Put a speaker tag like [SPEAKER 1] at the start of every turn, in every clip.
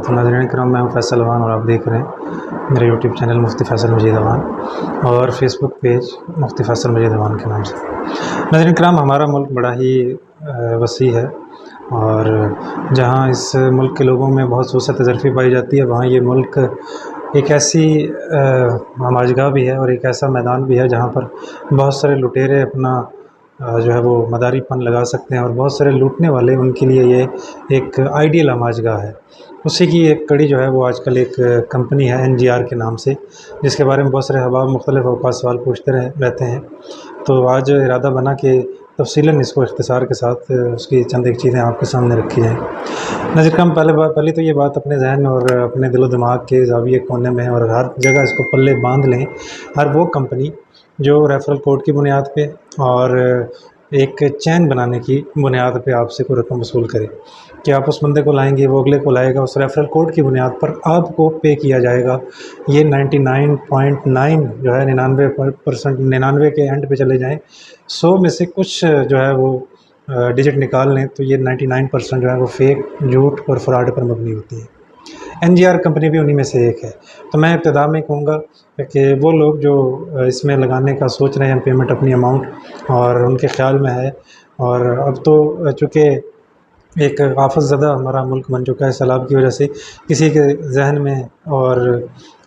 [SPEAKER 1] وبرکاتہ۔ ناظرین کرام، میں ہوں فیصل اوان اور آپ دیکھ رہے ہیں میرے یوٹیوب چینل مفتی فیصل مجید اوان اور فیس بک پیج مفتی فیصل مجید اوان کے نام سے۔ ناظرین کرام، ہمارا ملک بڑا ہی وسیع ہے اور جہاں اس ملک کے لوگوں میں بہت وسعت ظرفی پائی جاتی ہے، وہاں یہ ملک ایک ایسی ہماجگاہ بھی ہے اور ایک ایسا میدان بھی ہے جہاں پر بہت سارے لٹیرے اپنا جو ہے وہ مداری پن لگا سکتے ہیں، اور بہت سارے لوٹنے والے ان کے لیے یہ ایک آئیڈیل ہماجگاہ ہے۔ اسی کی ایک کڑی جو ہے وہ آج کل ایک کمپنی ہے NGR کے نام سے، جس کے بارے میں بہت سارے احباب مختلف اوقات سوال پوچھتے رہتے ہیں۔ تو آج ارادہ بنا کہ تفصیلاً اس کو اختصار کے ساتھ اس کی چند ایک چیزیں آپ کے سامنے رکھی جائیں۔ ناظرین کرام، پہلے تو یہ بات اپنے ذہن اور اپنے دل و دماغ کے زاویے کونے میں اور ہر جگہ اس کو پلے باندھ لیں، ہر وہ کمپنی جو ریفرل کوڈ کی بنیاد پہ اور ایک چین بنانے کی بنیاد پہ آپ سے کوئی رقم وصول کرے کہ آپ اس بندے کو لائیں گے، وہ اگلے کو لائے گا، اس ریفرل کوڈ کی بنیاد پر آپ کو پے کیا جائے گا، یہ 99.9 جو ہے 99% 99 کے اینڈ پہ چلے جائیں، 100 میں سے کچھ جو ہے وہ ڈیجٹ نکال لیں تو یہ 99% جو ہے وہ فیک، جھوٹ اور فراڈ پر مبنی ہوتی ہے۔ NGR کمپنی بھی انہی میں سے ایک ہے۔ تو میں ابتدا میں کہوں گا کہ وہ لوگ جو اس میں لگانے کا سوچ رہے ہیں پیمنٹ اپنی اماؤنٹ اور ان کے خیال میں ہے، اور اب تو چونکہ ایک آفت زدہ ہمارا ملک بن چکا ہے سیلاب کی وجہ سے، کسی کے ذہن میں اور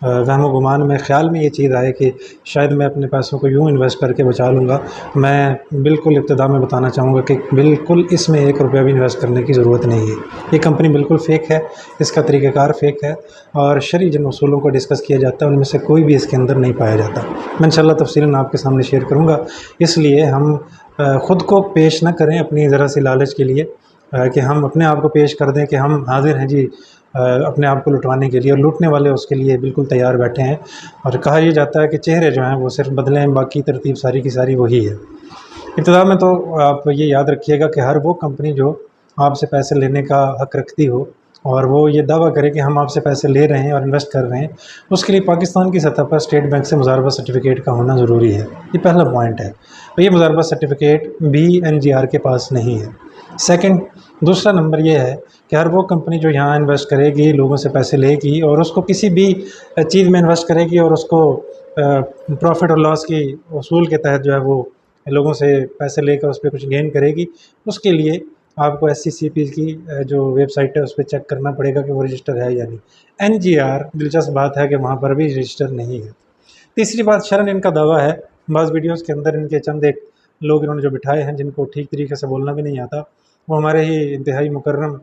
[SPEAKER 1] وہم و گمان میں خیال میں یہ چیز آئے کہ شاید میں اپنے پیسوں کو یوں انویسٹ کر کے بچا لوں گا، میں بالکل ابتدا میں بتانا چاہوں گا کہ بالکل اس میں 1 روپیہ بھی انویسٹ کرنے کی ضرورت نہیں ہے۔ یہ کمپنی بالکل فیک ہے، اس کا طریقہ کار فیک ہے، اور شرعی جن اصولوں کو ڈسکس کیا جاتا ہے ان میں سے کوئی بھی اس کے اندر نہیں پایا جاتا۔ میں انشاءاللہ تفصیلاً آپ کے سامنے شیئر کروں گا، اس لیے ہم خود کو پیش نہ کریں اپنی ذرا سی لالچ کے لیے کہ ہم اپنے آپ کو پیش کر دیں کہ ہم حاضر ہیں جی اپنے آپ کو لٹوانے کے لیے، اور لوٹنے والے اس کے لیے بالکل تیار بیٹھے ہیں۔ اور کہا یہ جاتا ہے کہ چہرے جو ہیں وہ صرف بدلیں، باقی ترتیب ساری کی ساری وہی ہے۔ ابتدا میں تو آپ یہ یاد رکھیے گا کہ ہر وہ کمپنی جو آپ سے پیسے لینے کا حق رکھتی ہو اور وہ یہ دعویٰ کرے کہ ہم آپ سے پیسے لے رہے ہیں اور انویسٹ کر رہے ہیں، اس کے لیے پاکستان کی سطح پر اسٹیٹ بینک سے مزاربت سرٹیفکیٹ کا ہونا ضروری ہے۔ یہ پہلا پوائنٹ ہے، اور یہ مزاربت سرٹیفکیٹ بھی NGR کے پاس نہیں ہے۔ سیکنڈ، دوسرا نمبر یہ ہے کہ ہر وہ کمپنی جو یہاں انویسٹ کرے گی، لوگوں سے پیسے لے گی اور اس کو کسی بھی چیز میں انویسٹ کرے گی اور اس کو پروفٹ اور لاس کی اصول کے تحت جو ہے وہ لوگوں سے پیسے لے کر اس پہ کچھ گین کرے گی، اس کے لیے آپ کو SCCP کی جو ویب سائٹ ہے اس پہ چیک کرنا پڑے گا کہ وہ رجسٹر ہے یا نہیں۔ NGR دلچسپ بات ہے کہ وہاں پر بھی رجسٹر نہیں ہے۔ تیسری بات، شرن ان کا دعویٰ ہے، بعض ویڈیوز کے اندر ان کے چند ایک لوگ انہوں نے جو بٹھائے ہیں جن کو ٹھیک طریقے سے بولنا بھی نہیں آتا، وہ ہمارے ہی انتہائی مکرم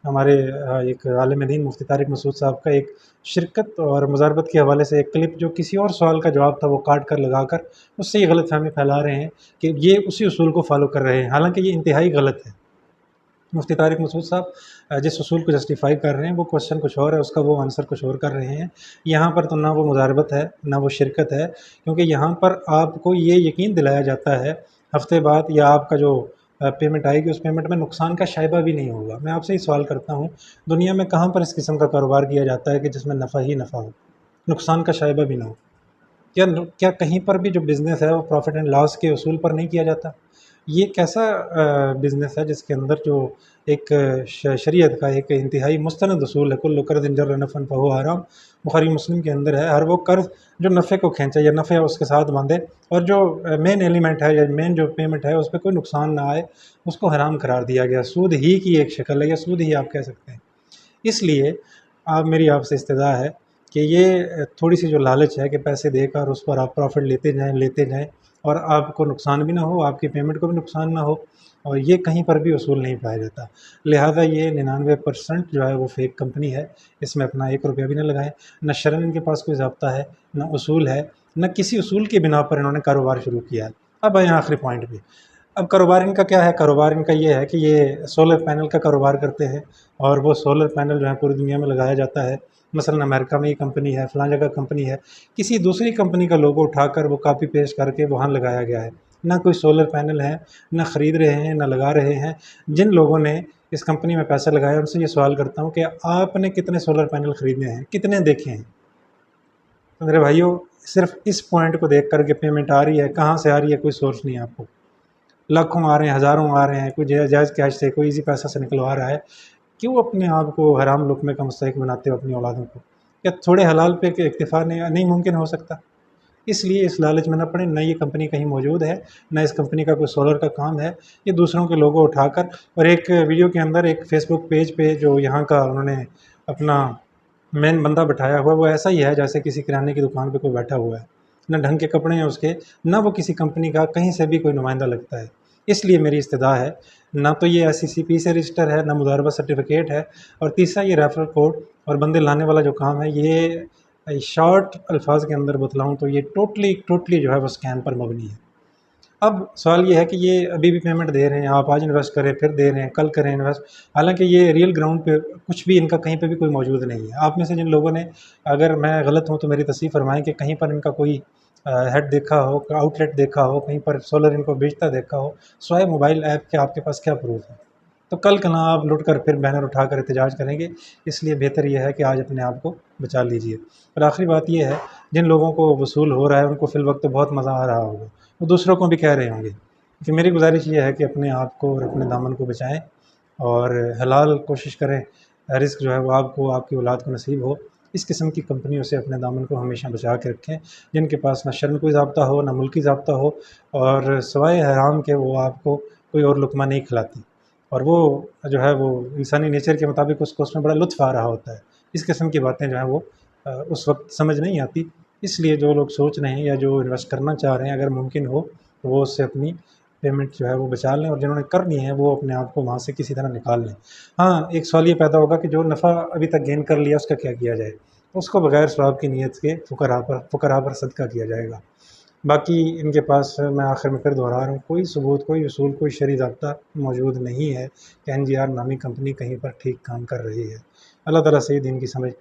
[SPEAKER 1] ہمارے ایک عالم دین مفتی طارق مسعود صاحب کا ایک شرکت اور مزاربت کے حوالے سے ایک کلپ جو کسی اور سوال کا جواب تھا وہ کاٹ کر لگا کر اس سے یہ غلط فہمی پھیلا رہے ہیں کہ یہ اسی اصول کو فالو کر رہے ہیں، حالانکہ یہ انتہائی غلط ہے۔ مفتی طارق مسعود صاحب جس اصول کو جسٹیفائی کر رہے ہیں وہ کوشچن کچھ اور ہے، اس کا وہ آنسر کچھ اور کر رہے ہیں۔ یہاں پر تو نہ وہ مزاربت ہے نہ وہ شرکت ہے، کیونکہ یہاں پر آپ کو یہ یقین دلایا جاتا ہے ہفتے بعد یا آپ کا جو پیمنٹ آئے گی اس پیمنٹ میں نقصان کا شائبہ بھی نہیں ہوگا۔ میں آپ سے یہ سوال کرتا ہوں، دنیا میں کہاں پر اس قسم کا کاروبار کیا جاتا ہے کہ جس میں نفع ہی نفع ہو، نقصان کا شائبہ بھی نہ ہو؟ کیا کہیں پر بھی جو بزنس ہے وہ پروفٹ اینڈ لاس کے اصول پر نہیں کیا جاتا؟ یہ کیسا بزنس ہے جس کے اندر جو ایک شریعت کا ایک انتہائی مستند اصول ہے، کل قرض جر نفعا فہو حرام، بخاری مسلم کے اندر ہے، ہر وہ قرض جو نفع کو کھینچے یا نفع اس کے ساتھ باندھے اور جو مین ایلیمنٹ ہے یا مین جو پیمنٹ ہے اس پہ کوئی نقصان نہ آئے، اس کو حرام قرار دیا گیا۔ سود ہی کی ایک شکل ہے، یا سود ہی آپ کہہ سکتے ہیں۔ اس لیے میری آپ سے استدعا ہے کہ یہ تھوڑی سی جو لالچ ہے کہ پیسے دے کر اس پر آپ پروفٹ لیتے جائیں اور آپ کو نقصان بھی نہ ہو، آپ کی پیمنٹ کو بھی نقصان نہ ہو، اور یہ کہیں پر بھی اصول نہیں پایا جاتا۔ لہٰذا یہ 99% جو ہے وہ فیک کمپنی ہے، اس میں اپنا 1 روپیہ بھی نہ لگائیں۔ نہ شرعاً ان کے پاس کوئی ضابطہ ہے، نہ اصول ہے، نہ کسی اصول کی بنا پر انہوں نے کاروبار شروع کیا ہے۔ اب آئیں آخری پوائنٹ پہ۔ اب کاروبار ان کا کیا ہے؟ کاروبار ان کا یہ ہے کہ یہ سولر پینل کا کاروبار کرتے ہیں، اور وہ سولر پینل جو ہے پوری دنیا میں لگایا جاتا ہے۔ مثلاً امریکہ میں یہ کمپنی ہے، فلاں جگہ کمپنی ہے، کسی دوسری کمپنی کا لوگو اٹھا کر وہ کاپی پیسٹ کر کے وہاں لگایا گیا ہے۔ نہ کوئی سولر پینل ہے، نہ خرید رہے ہیں، نہ لگا رہے ہیں۔ جن لوگوں نے اس کمپنی میں پیسہ لگایا ان سے یہ سوال کرتا ہوں کہ آپ نے کتنے سولر پینل خریدے ہیں، کتنے دیکھے ہیں؟ تو میرے بھائیوں، صرف اس پوائنٹ کو دیکھ کر کہ پیمنٹ آ رہی ہے، کہاں سے آ رہی ہے کوئی سورس نہیں ہے آپ کو۔ لاکھوں آ رہے ہیں، ہزاروں آ رہے ہیں، کوئی جائز کیش سے، کوئی ایزی پیسہ سے نکلوا رہا ہے، کیوں اپنے آپ کو حرام لقمے کا مستحق بناتے ہو اپنی اولادوں کو؟ کیا تھوڑے حلال پہ کہ اکتفا نہیں ممکن ہو سکتا؟ اس لیے اس لالچ میں نہ پڑیں، نہ یہ کمپنی کہیں موجود ہے، نہ اس کمپنی کا کوئی سولر کا کام ہے۔ یہ دوسروں کے لوگو اٹھا کر، اور ایک ویڈیو کے اندر ایک فیس بک پیج پہ جو یہاں کا انہوں نے اپنا مین بندہ بٹھایا ہوا ہے، وہ ایسا ہی ہے جیسے کسی کرانے کی دکان پہ کوئی بیٹھا ہوا ہے، نہ ڈھنگ کے کپڑے ہیں اس کے، نہ وہ کسی کمپنی کا کہیں سے بھی کوئی نمائندہ لگتا ہے۔ اس لیے میری استدعا ہے، نہ تو یہ SCCP سے رجسٹر ہے، نہ مضاربہ سرٹیفکیٹ ہے، اور تیسرا یہ ریفرل کوڈ اور بندے لانے والا جو کام ہے، یہ شارٹ الفاظ کے اندر بتلاؤں تو یہ ٹوٹلی جو ہے وہ اسکیم پر مبنی ہے۔ اب سوال یہ ہے کہ یہ ابھی بھی پیمنٹ دے رہے ہیں، آپ آج انویسٹ کریں، پھر دے رہے ہیں، کل کریں انویسٹ، حالانکہ یہ ریئل گراؤنڈ پہ کچھ بھی ان کا کہیں پہ بھی کوئی موجود نہیں ہے۔ آپ میں سے جن لوگوں نے، اگر میں غلط ہوں تو میری تصحیح فرمائیں کہ کہیں پر ان کا کوئی ہیڈ دیکھا ہو، آؤٹ لیٹ دیکھا ہو، کہیں پر سولر ان کو بیچتا دیکھا ہو، سوائے موبائل ایپ کے آپ کے پاس کیا پروف ہے؟ تو کل کنا آپ لٹ کر پھر بینر اٹھا کر احتجاج کریں گے۔ اس لیے بہتر یہ ہے کہ آج اپنے آپ کو بچا لیجئے۔ اور آخری بات یہ ہے، جن لوگوں کو وصول ہو رہا ہے ان کو فی الوقت بہت مزہ آ رہا ہوگا، وہ دوسروں کو بھی کہہ رہے ہوں گے کہ میری گزارش یہ ہے کہ اپنے آپ کو اور اپنے دامن کو بچائیں اور حلال کوشش کریں، رزق جو ہے وہ آپ کو، آپ کی اولاد کو نصیب ہو۔ اس قسم کی کمپنیوں سے اپنے دامن کو ہمیشہ بچا کے رکھیں، جن کے پاس نہ شرم کوئی ضابطہ ہو، نہ ملکی ضابطہ ہو، اور سوائے حرام کے وہ آپ کو کوئی اور لقمہ نہیں کھلاتی، اور وہ جو ہے وہ انسانی نیچر کے مطابق اس کو اس میں بڑا لطف آ رہا ہوتا ہے۔ اس قسم کی باتیں جو ہیں وہ اس وقت سمجھ نہیں آتی۔ اس لیے جو لوگ سوچ رہے ہیں یا جو انویسٹ کرنا چاہ رہے ہیں، اگر ممکن ہو تو وہ اس سے اپنی پیمنٹ جو ہے وہ بچا لیں، اور جنہوں نے کرنی ہے وہ اپنے آپ کو وہاں سے کسی طرح نکال لیں۔ ہاں، ایک سوال یہ پیدا ہوگا کہ جو نفع ابھی تک گین کر لیا اس کا کیا کیا جائے؟ اس کو بغیر ثواب کی نیت کے فقراء پر صدقہ کیا جائے گا۔ باقی ان کے پاس، میں آخر میں پھر دہرا رہا ہوں، کوئی ثبوت، کوئی اصول، کوئی شرعی ضابطہ موجود نہیں ہے کہ NGR نامی کمپنی کہیں پر ٹھیک کام کر رہی ہے۔ اللہ تعالیٰ سے دین کی سمجھ